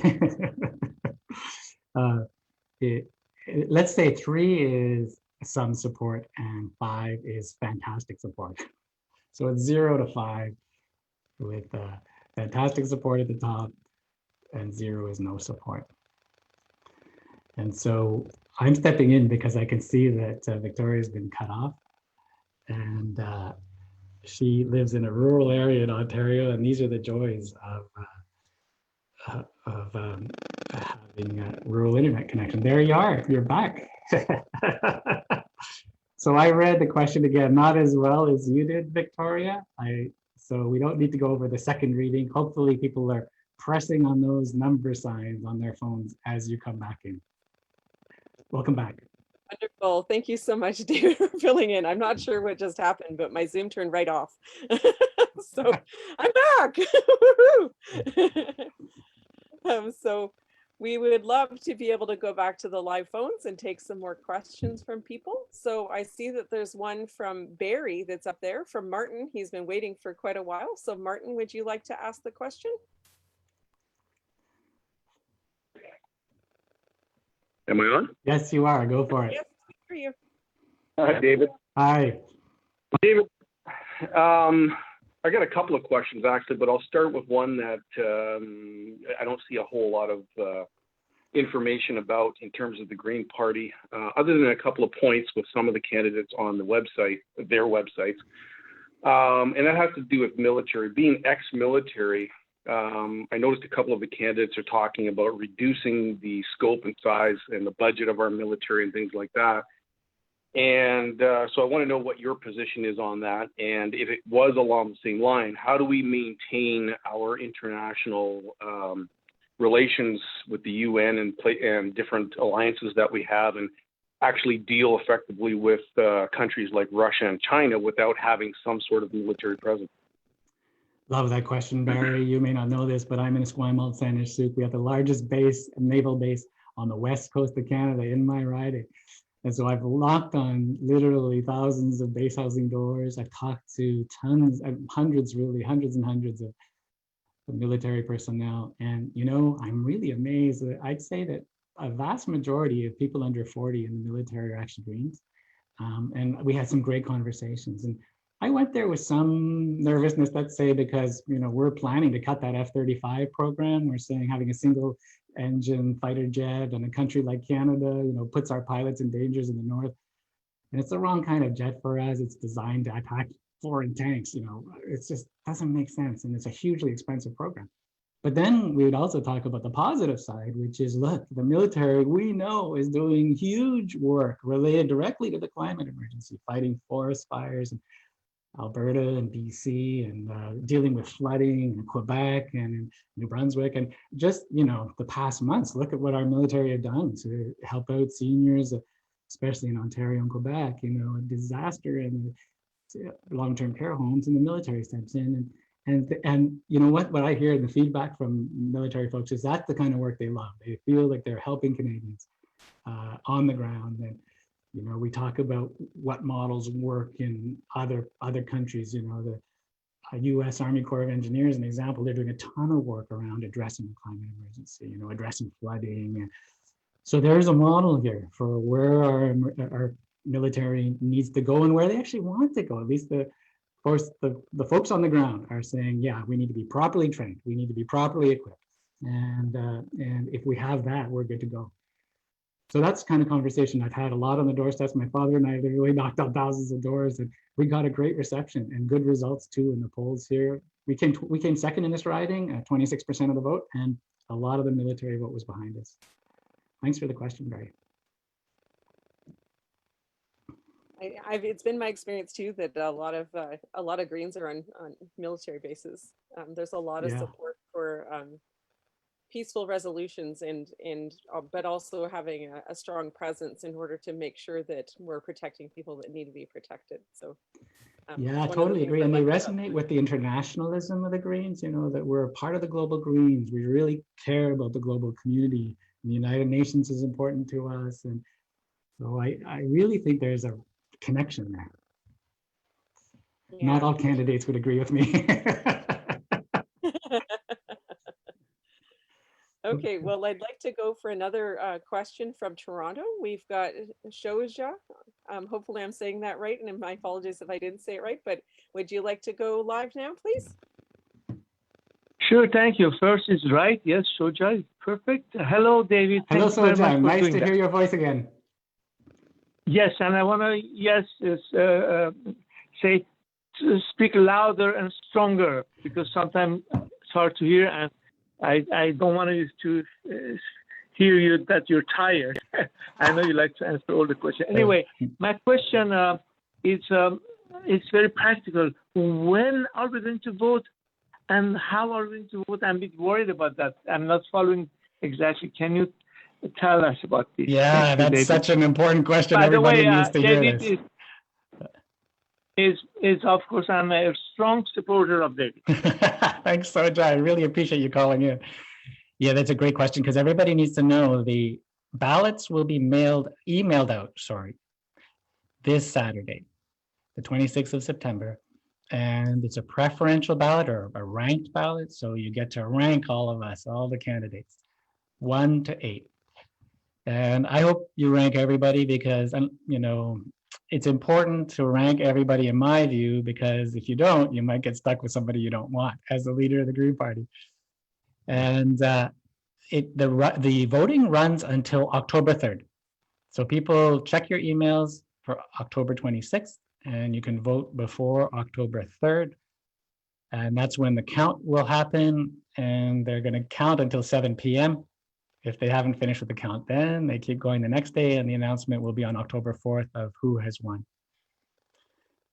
Let's say 3 is some support and 5 is fantastic support. So it's 0 to 5 with fantastic support at the top, and 0 is no support. And so I'm stepping in because I can see that Victoria's been cut off, and she lives in a rural area in Ontario, and these are the joys of having a rural internet connection. There you are, you're back. So I read the question again, not as well as you did, Victoria. So we don't need to go over the second reading. Hopefully people are pressing on those number signs on their phones as you come back in. Welcome back. Wonderful. Thank you so much, David, for filling in. I'm not sure what just happened, but my Zoom turned right off. So I'm back. So we would love to be able to go back to the live phones and take some more questions from people. So I see that there's one from Barry that's up there, from Martin. He's been waiting for quite a while. So Martin, would you like to ask the question? Am I on? Yes, you are. Go for it. Yes, I hear you. Hi, David. Hi. David, I got a couple of questions actually, but I'll start with one that I don't see a whole lot of information about in terms of the Green Party, other than a couple of points with some of the candidates on the website, their websites. And that has to do with military. Being ex-military, I noticed a couple of the candidates are talking about reducing the scope and size and the budget of our military and things like that. And so I want to know what your position is on that. And if it was along the same line, how do we maintain our international relations with the UN and different alliances that we have, and actually deal effectively with countries like Russia and China without having some sort of military presence? Love that question, Barry. You may not know this, but I'm in Esquimalt, Saint-Nicolas. We have the largest naval base on the west coast of Canada in my riding. And so I've knocked on literally thousands of base housing doors. I've talked to hundreds and hundreds of military personnel. And, you know, I'm really amazed that I'd say that a vast majority of people under 40 in the military are actually Greens. And we had some great conversations. And I went there with some nervousness, let's say, because, you know, we're planning to cut that F-35 program. We're saying having a single engine fighter jet in a country like Canada, you know, puts our pilots in dangers in the north. And it's the wrong kind of jet for us. It's designed to attack foreign tanks, you know, it just doesn't make sense. And it's a hugely expensive program. But then we would also talk about the positive side, which is, look, the military, we know, is doing huge work related directly to the climate emergency, fighting forest fires in Alberta and BC, and dealing with flooding in Quebec and in New Brunswick. And just, you know, the past months, look at what our military have done to help out seniors, especially in Ontario and Quebec, you know, a disaster in long-term care homes, and the military steps in. And you know what I hear in the feedback from military folks is that's the kind of work they love. They feel like they're helping Canadians on the ground. And, you know, we talk about what models work in other countries. You know, the U.S. Army Corps of Engineers, an example, they're doing a ton of work around addressing the climate emergency, you know, addressing flooding. So there's a model here for where our military needs to go and where they actually want to go. At least the folks on the ground are saying, yeah, we need to be properly trained. We need to be properly equipped. And if we have that, we're good to go. So that's the kind of conversation I've had a lot on the doorsteps. My father and I literally knocked on thousands of doors, and we got a great reception and good results too in the polls here. We came second in this riding at 26% of the vote, and a lot of the military vote was behind us. Thanks for the question, Barry. It's been my experience too that a lot of Greens are on military bases. There's a lot of support for peaceful resolutions and but also having a strong presence in order to make sure that we're protecting people that need to be protected. So yeah, I totally agree. And they resonate with the internationalism of the Greens, you know, that we're a part of the global Greens. We really care about the global community. And the United Nations is important to us. And so I really think there's a connection there. Yeah. Not all candidates would agree with me. Okay, well, I'd like to go for another question from Toronto. We've got Shoja. Hopefully I'm saying that right, and my apologies if I didn't say it right, but would you like to go live now, please? Sure, thank you. First is right. Yes, Shoja is perfect. Hello, David. Hello, Shoja. Nice to hear your voice again. Yes, and I want to, speak louder and stronger, because sometimes it's hard to hear, and I don't want to hear you that you're tired. I know you like to answer all the questions. Anyway, my question is very practical. When are we going to vote, and how are we going to vote? I'm a bit worried about that. I'm not following exactly. Can you tell us about this? Yeah, Thank you, that's David. such an important question. By the Everybody way, needs to hear David this. is of course, I'm a strong supporter of David. Thanks so much. I really appreciate you calling in. Yeah, that's a great question because everybody needs to know the ballots will be emailed out, this Saturday, the 26th of September. And it's a preferential ballot or a ranked ballot. So you get to rank all of us, all the candidates, 1 to 8. And I hope you rank everybody because, it's important to rank everybody in my view, because if you don't, you might get stuck with somebody you don't want as the leader of the Green Party. And the voting runs until October 3rd. So people check your emails for October 26th, and you can vote before October 3rd. And that's when the count will happen, and they're going to count until 7 p.m. If they haven't finished with the count, then they keep going the next day, and the announcement will be on October 4th of who has won.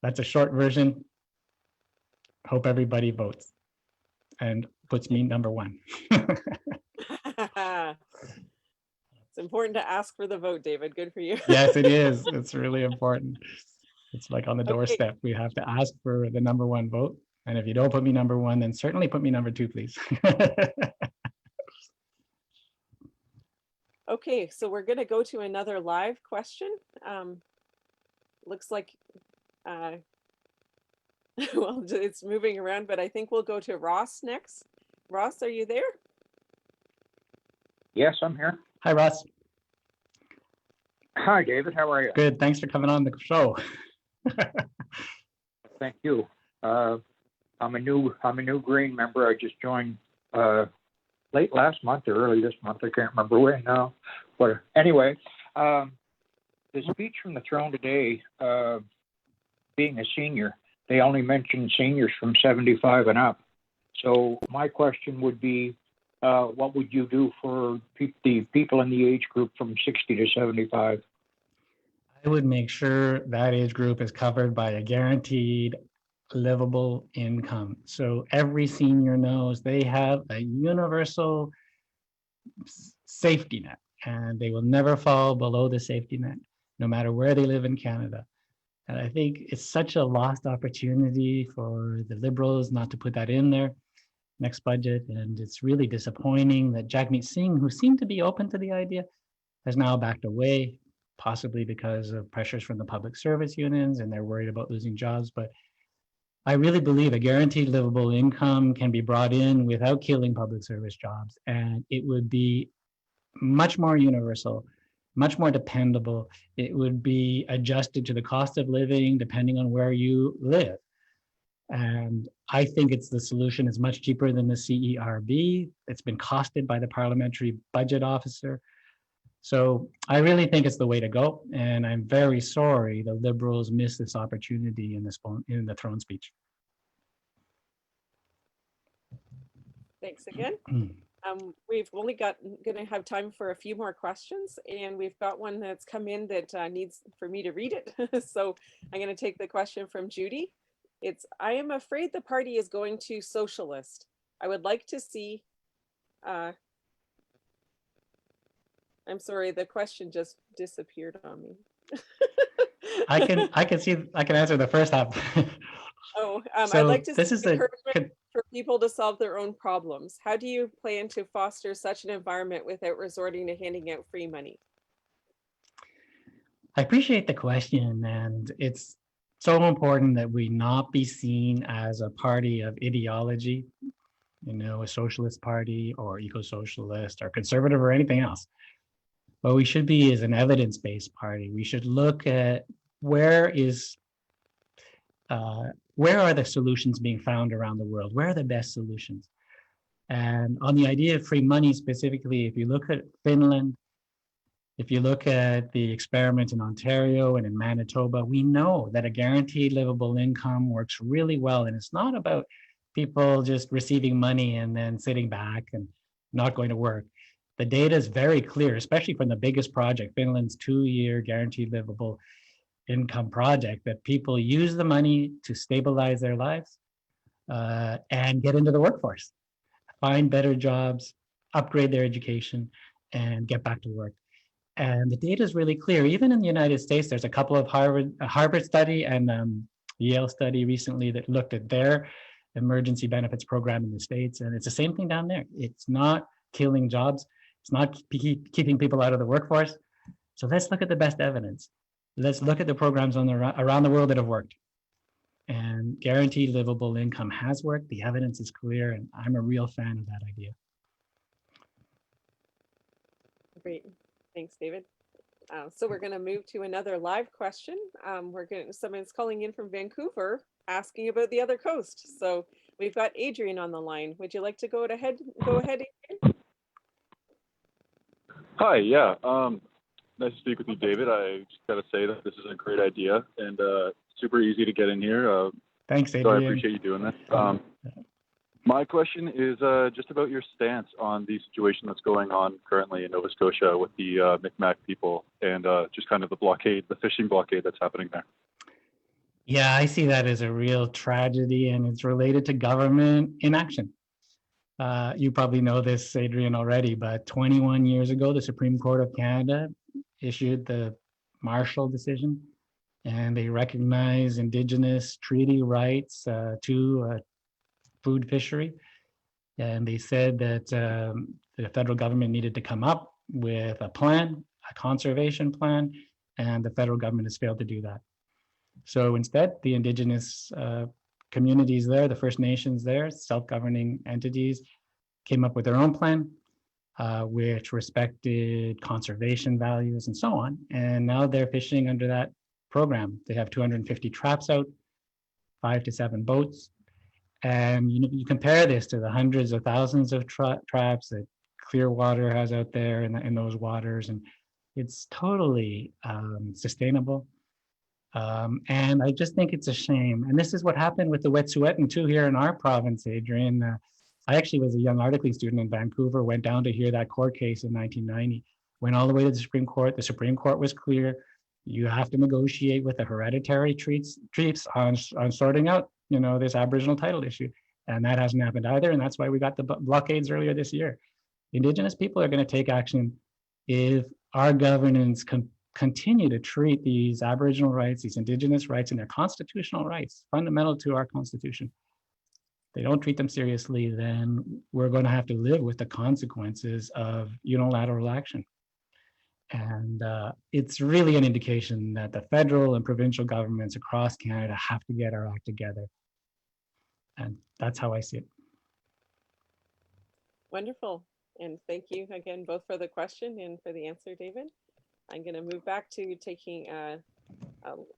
That's a short version. Hope everybody votes and puts me number 1. It's important to ask for the vote, David. Good for you. Yes, it is. It's really important. It's like on the Okay. doorstep. We have to ask for the number 1 vote. And if you don't put me number 1, then certainly put me number 2, please. Okay, so we're going to go to another live question. Looks like, well, it's moving around, but I think we'll go to Ross next. Ross, are you there? Yes, I'm here. Hi, Ross. Hi, David. How are you? Good. Thanks for coming on the show. Thank you. I'm a new Green member. I just joined late last month or early this month. I can't remember when now. But anyway, the speech from the throne today, being a senior, they only mentioned seniors from 75 and up. So my question would be, what would you do for the people in the age group from 60 to 75? I would make sure that age group is covered by a guaranteed livable income. So every senior knows they have a universal safety net, and they will never fall below the safety net, no matter where they live in Canada. And I think it's such a lost opportunity for the Liberals not to put that in their next budget. And it's really disappointing that Jagmeet Singh, who seemed to be open to the idea, has now backed away, possibly because of pressures from the public service unions and they're worried about losing jobs. But I really believe a guaranteed livable income can be brought in without killing public service jobs. And it would be much more universal, much more dependable. It would be adjusted to the cost of living depending on where you live. And I think the solution is much cheaper than the CERB. It's been costed by the parliamentary budget officer. So I really think it's the way to go. And I'm very sorry the Liberals missed this opportunity in the throne speech. Thanks again. We've only going to have time for a few more questions, and we've got one that's come in that needs for me to read it. So I'm going to take the question from Judy. I am afraid the party is going to socialist. I would like to see, I'm sorry, the question just disappeared on me. I can answer the first half. I'd like to see encouragement for people to solve their own problems. How do you plan to foster such an environment without resorting to handing out free money? I appreciate the question, and it's so important that we not be seen as a party of ideology, a socialist party or eco-socialist or conservative or anything else. What we should be is an evidence-based party. We should look at where are the solutions being found around the world? Where are the best solutions? And on the idea of free money specifically, if you look at Finland, if you look at the experiment in Ontario and in Manitoba, we know that a guaranteed livable income works really well. And it's not about people just receiving money and then sitting back and not going to work. The data is very clear, especially from the biggest project, Finland's 2-year guaranteed livable income project, that people use the money to stabilize their lives and get into the workforce, find better jobs, upgrade their education, and get back to work. And the data is really clear. Even in the United States, there's a couple of Harvard study and Yale study recently that looked at their emergency benefits program in the States. And it's the same thing down there. It's not killing jobs. It's not keeping people out of the workforce. So let's look at the best evidence. Let's look at the programs around the world that have worked. And guaranteed livable income has worked. The evidence is clear, and I'm a real fan of that idea. Great. Thanks, David. So we're going to move to another live question. Someone's calling in from Vancouver asking about the other coast. So we've got Adrian on the line. Would you like to go ahead, Adrian? Hi, yeah. Nice to speak with you, David. I just got to say that this is a great idea and super easy to get in here. Thanks, Adrian. So I appreciate you doing this. My question is just about your stance on the situation that's going on currently in Nova Scotia with the Micmac people and just kind of the blockade, the fishing blockade that's happening there. Yeah, I see that as a real tragedy, and it's related to government inaction. You probably know this, Adrian, already, but 21 years ago, the Supreme Court of Canada issued the Marshall decision, and they recognized Indigenous treaty rights to food fishery. And they said that the federal government needed to come up with a plan, a conservation plan, and the federal government has failed to do that. So instead, the Indigenous communities there, the First Nations there, self-governing entities, came up with their own plan, which respected conservation values and so on. And now they're fishing under that program. They have 250 traps out, 5 to 7 boats. And you compare this to the hundreds of thousands of traps that Clearwater has out there in those waters, and it's totally sustainable. And I just think it's a shame. And this is what happened with the Wet'suwet'en too here in our province, Adrian. I actually was a young articling student in Vancouver, went down to hear that court case in 1990, went all the way to the Supreme Court. The Supreme Court was clear. You have to negotiate with the hereditary chiefs on sorting out, this Aboriginal title issue. And that hasn't happened either. And that's why we got the blockades earlier this year. Indigenous people are going to take action if our governance continue to treat these Aboriginal rights, these Indigenous rights, and their constitutional rights, fundamental to our Constitution. If they don't treat them seriously, then we're going to have to live with the consequences of unilateral action. And it's really an indication that the federal and provincial governments across Canada have to get our act together. And that's how I see it. Wonderful. And thank you again, both for the question and for the answer, David. I'm going to move back to taking a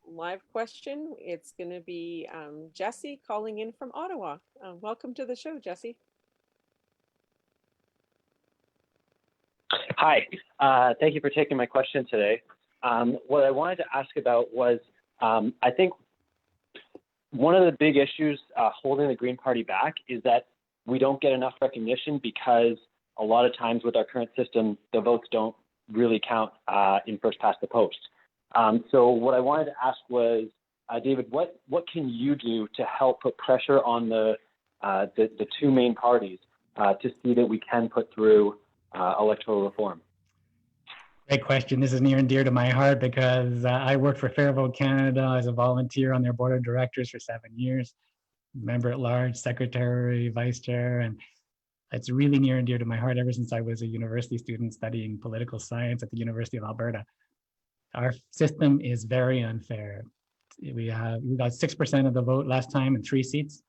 live question. It's going to be Jesse calling in from Ottawa. Welcome to the show, Jesse. Hi, thank you for taking my question today. What I wanted to ask about was, I think one of the big issues holding the Green Party back is that we don't get enough recognition because a lot of times with our current system, the votes don't really count in first past the post. So what I wanted to ask was, David, what can you do to help put pressure on the two main parties to see that we can put through electoral reform? Great question. This is near and dear to my heart because I worked for Fair Vote Canada as a volunteer on their board of directors for 7 years, member at large, secretary, vice chair, and it's really near and dear to my heart ever since I was a university student studying political science at the University of Alberta. Our system is very unfair. We got 6% of the vote last time in 3 seats.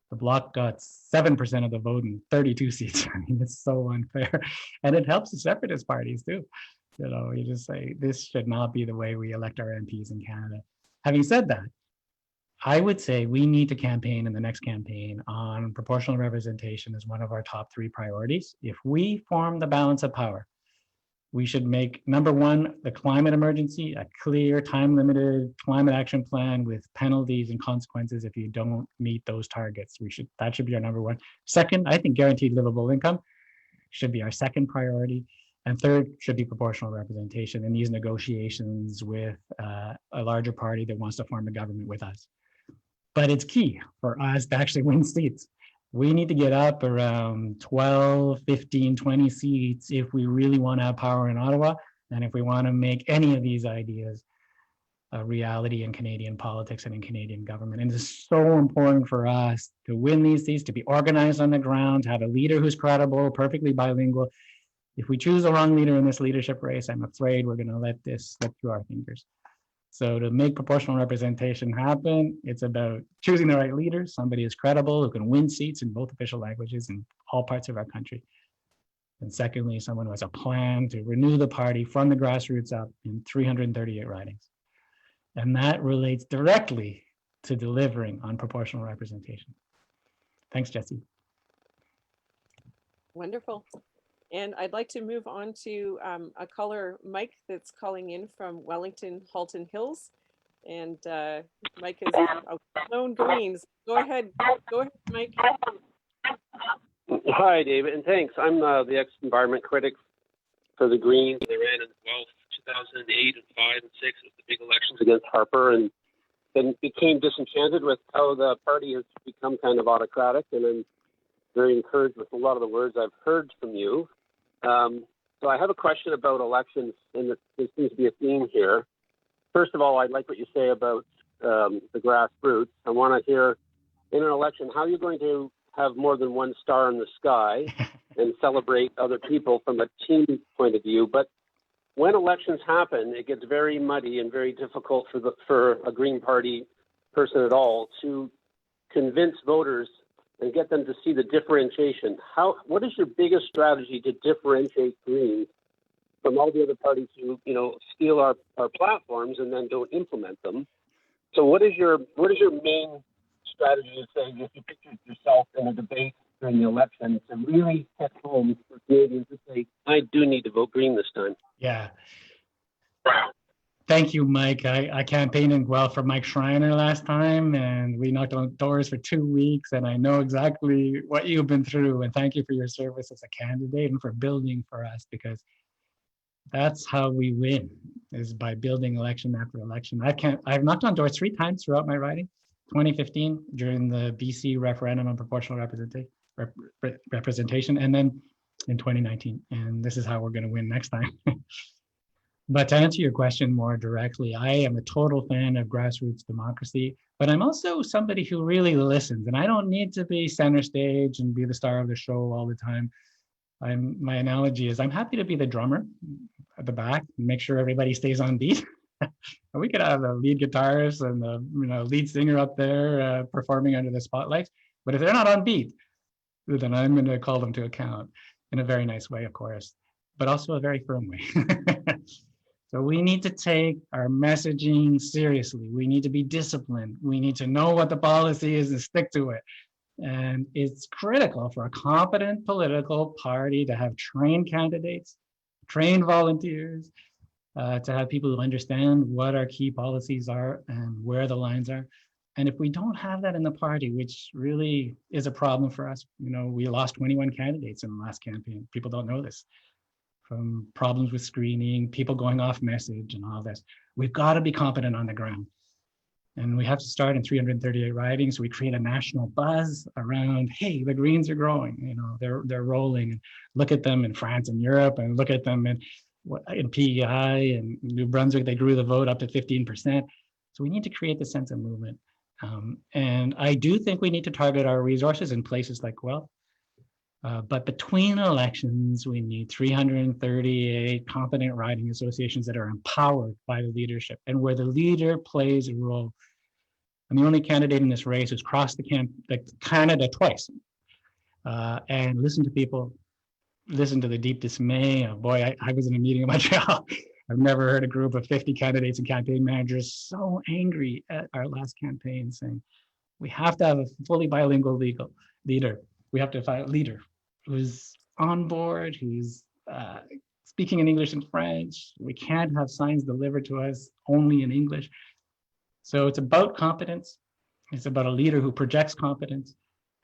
The Bloc got 7% of the vote in 32 seats. I mean, it's so unfair. And it helps the separatist parties too. You just say, this should not be the way we elect our MPs in Canada. Having said that, I would say we need to campaign in the next campaign on proportional representation as one of our top 3 priorities. If we form the balance of power, we should make, number 1, the climate emergency, a clear time-limited climate action plan with penalties and consequences if you don't meet those targets. That should be our number 1. Second, I think guaranteed livable income should be our second priority. And third should be proportional representation in these negotiations with a larger party that wants to form a government with us. But it's key for us to actually win seats. We need to get up around 12, 15, 20 seats if we really want to have power in Ottawa, and if we want to make any of these ideas a reality in Canadian politics and in Canadian government. And it's so important for us to win these seats, to be organized on the ground, to have a leader who's credible, perfectly bilingual. If we choose the wrong leader in this leadership race, I'm afraid we're going to let this slip through our fingers. So to make proportional representation happen, it's about choosing the right leader, somebody who's credible, who can win seats in both official languages in all parts of our country. And secondly, someone who has a plan to renew the party from the grassroots up in 338 ridings. And that relates directly to delivering on proportional representation. Thanks, Jesse. Wonderful. And I'd like to move on to a caller, Mike, that's calling in from Wellington, Halton Hills. And Mike is a well-known Greens. Go ahead, Mike. Hi, David, and thanks. I'm the ex-environment critic for the Greens. They ran in 2008 and 5 and 6 as the big elections against Harper, and then became disenchanted with how the party has become kind of autocratic. And I'm very encouraged with a lot of the words I've heard from you. So I have a question about elections, and there seems to be a theme here. First of all, I'd like what you say about the grassroots. I want to hear, in an election, how you're going to have more than one star in the sky and celebrate other people from a team point of view. But when elections happen, it gets very muddy and very difficult for a Green Party person at all to convince voters and get them to see the differentiation. What is your biggest strategy to differentiate Greens from all the other parties who, steal our platforms and then don't implement them? So what is your main strategy to say, if you picture yourself in a debate during the election, to really hit home for Canadians to say, I do need to vote Green this time? Yeah. Thank you, Mike. I campaigned in Guelph for Mike Schreiner last time, and we knocked on doors for 2 weeks, and I know exactly what you've been through. And thank you for your service as a candidate and for building for us, because that's how we win, is by building election after election. I've knocked on doors 3 times throughout my riding. 2015 during the BC referendum on proportional representation, and then in 2019. And this is how we're going to win next time. But to answer your question more directly, I am a total fan of grassroots democracy, but I'm also somebody who really listens, and I don't need to be center stage and be the star of the show all the time. My analogy is I'm happy to be the drummer at the back and make sure everybody stays on beat. We could have a lead guitarist and the lead singer up there performing under the spotlight, but if they're not on beat, then I'm going to call them to account in a very nice way, of course, but also a very firm way. So we need to take our messaging seriously. We need to be disciplined. We need to know what the policy is and stick to it. And it's critical for a competent political party to have trained candidates, trained volunteers, to have people who understand what our key policies are and where the lines are. And if we don't have that in the party, which really is a problem for us, we lost 21 candidates in the last campaign. People don't know this. From problems with screening, people going off message and all this. We've got to be competent on the ground. And we have to start in 338 ridings. So we create a national buzz around, hey, the Greens are growing, they're rolling. Look at them in France and Europe, and look at them in PEI and New Brunswick, they grew the vote up to 15%. So we need to create the sense of movement. And I do think we need to target our resources in places like Guelph. But between elections, we need 338 competent riding associations that are empowered by the leadership and where the leader plays a role. I'm the only candidate in this race who's crossed the Canada twice and listened to people, listened to the deep dismay of, boy, I was in a meeting in Montreal. I've never heard a group of 50 candidates and campaign managers so angry at our last campaign, saying, we have to have a fully bilingual leader. We have to find a leader who's on board, who's speaking in English and French. We can't have signs delivered to us only in English. So it's about competence. It's about a leader who projects competence,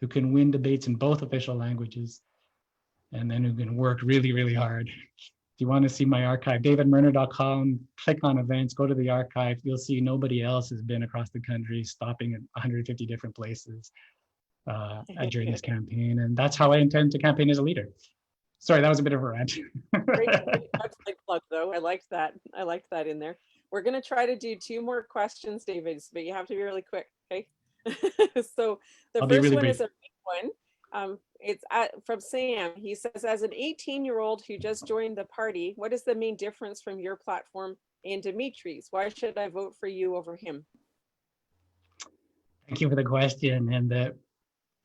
who can win debates in both official languages, and then who can work really, really hard. If you want to see my archive, davidmerner.com, click on events, go to the archive. You'll see nobody else has been across the country, stopping at 150 different places. during this campaign. And that's how I intend to campaign as a leader. Sorry, that was a bit of a rant. Great website plug, though. I liked that. I liked that in there. We're going to try to do 2 more questions, David, but you have to be really quick, okay? So the I'll be first really one brief. is a big one. It's from Sam. He says, as an 18-year-old who just joined the party, what is the main difference from your platform and Dimitri's? Why should I vote for you over him? Thank you for the question. And the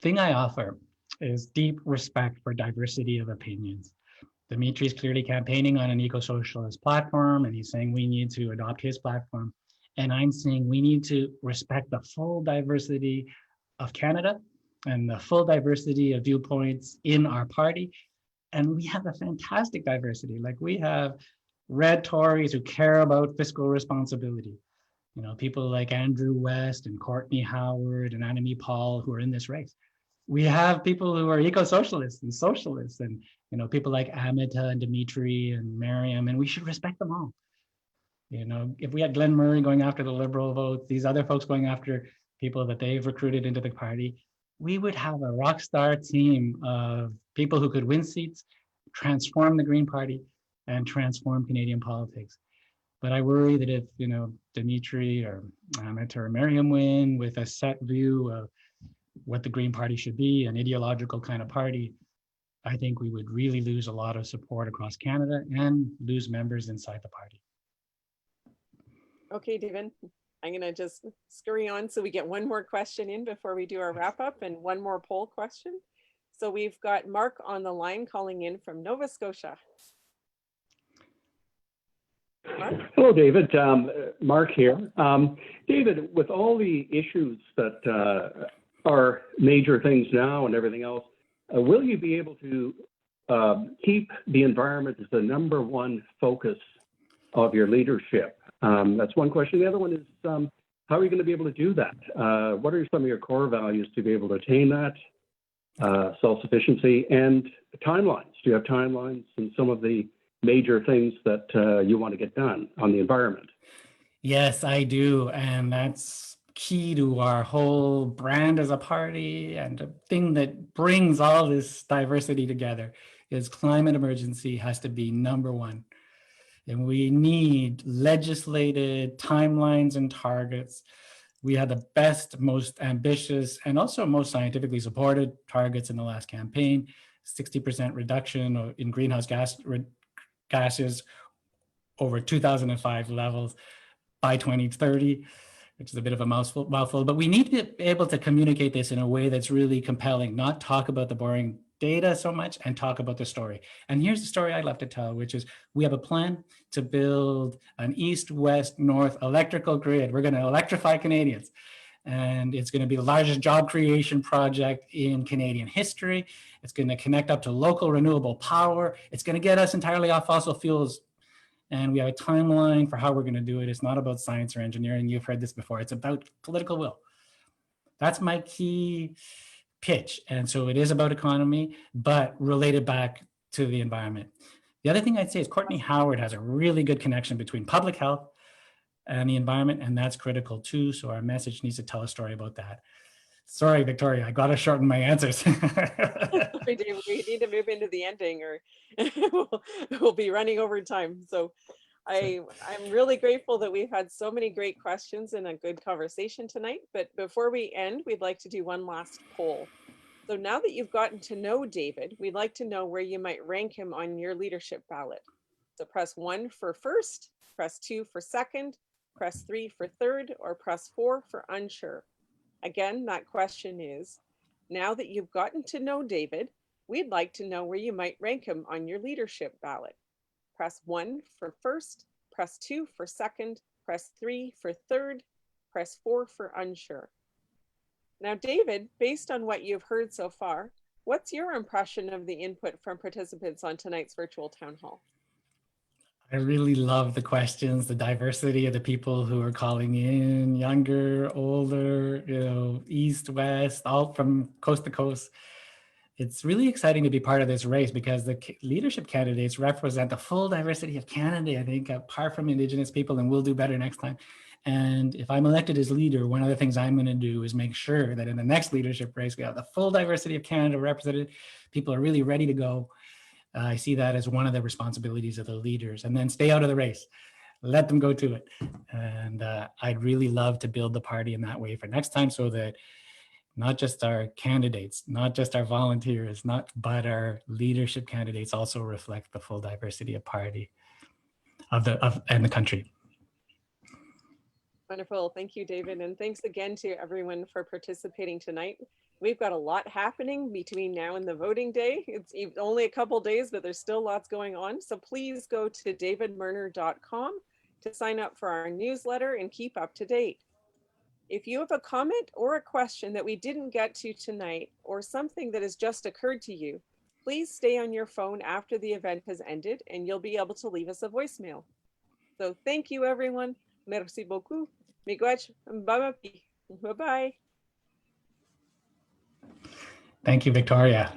thing I offer is deep respect for diversity of opinions. Dimitri's clearly campaigning on an eco-socialist platform, and he's saying we need to adopt his platform. And I'm saying we need to respect the full diversity of Canada and the full diversity of viewpoints in our party. And we have a fantastic diversity. Like, we have red Tories who care about fiscal responsibility. You know, people like Andrew West and Courtney Howard and Annemie Paul who are in this race. We have people who are eco-socialists and socialists, and people like Amita and Dimitri and Miriam, and we should respect them all. If we had Glenn Murray going after the Liberal vote, these other folks going after people that they've recruited into the party, we would have a rock star team of people who could win seats, transform the Green Party, and transform Canadian politics. But I worry that if Dimitri or Amita or Miriam win with a set view of what the Green Party should be, an ideological kind of party, I think we would really lose a lot of support across Canada and lose members inside the party. Okay, David, I'm going to just scurry on so we get one more question in before we do our wrap up, and one more poll question. So we've got Mark on the line calling in from Nova Scotia. Mark? Hello, David. Mark here. David, with all the issues that are major things now and everything else, will you be able to keep the environment as the #1 focus of your leadership? That's one question. The other one is, how are you going to be able to do that? What are some of your core values to be able to attain that? Self-sufficiency and timelines. Do you have timelines and some of the major things that you want to get done on the environment? Yes, I do. And that's key to our whole brand as a party, and the thing that brings all this diversity together is climate emergency has to be #1. And we need legislated timelines and targets. We had the best, most ambitious, and also most scientifically supported targets in the last campaign, 60% reduction in greenhouse gases over 2005 levels by 2030, which is a bit of a mouthful, but we need to be able to communicate this in a way that's really compelling, not talk about the boring data so much and talk about the story. And here's the story I'd love to tell, which is we have a plan to build an east, west, north electrical grid. We're going to electrify Canadians. And it's going to be the largest job creation project in Canadian history. It's going to connect up to local renewable power. It's going to get us entirely off fossil fuels. And we have a timeline for how we're going to do it. It's not about science or engineering. You've heard this before. It's about political will. That's my key pitch. And so it is about economy, but related back to the environment. The other thing I'd say is Courtney Howard has a really good connection between public health and the environment, and that's critical too. So our message needs to tell a story about that. Sorry, Victoria, I got to shorten my answers. We need to move into the ending, or we'll be running over time. So I'm really grateful that we've had so many great questions and a good conversation tonight. But before we end, we'd like to do one last poll. So now that you've gotten to know David, we'd like to know where you might rank him on your leadership ballot. So press 1 for first, press 2 for second, press 3 for third, or press 4 for unsure. Again, that question is, now that you've gotten to know David, we'd like to know where you might rank him on your leadership ballot. Press 1 for first, press 2 for second, press 3 for third, press 4 for unsure. Now, David, based on what you've heard so far, what's your impression of the input from participants on tonight's virtual town hall? I really love the questions, the diversity of the people who are calling in, younger, older, east, west, all from coast to coast. It's really exciting to be part of this race because the leadership candidates represent the full diversity of Canada, I think, apart from Indigenous people, and we'll do better next time. And if I'm elected as leader, one of the things I'm going to do is make sure that in the next leadership race, we have the full diversity of Canada represented. People are really ready to go. I see that as one of the responsibilities of the leaders, and then stay out of the race. Let them go to it. And I'd really love to build the party in that way for next time, so that not just our candidates, not just our volunteers, but our leadership candidates also reflect the full diversity of party and the country. Wonderful. Thank you, David. And thanks again to everyone for participating tonight. We've got a lot happening between now and the voting day. It's only a couple days, but there's still lots going on. So please go to davidmerner.com to sign up for our newsletter and keep up to date. If you have a comment or a question that we didn't get to tonight, or something that has just occurred to you, please stay on your phone after the event has ended and you'll be able to leave us a voicemail. So thank you, everyone. Merci beaucoup. Miigwech. Bye-bye. Thank you, Victoria.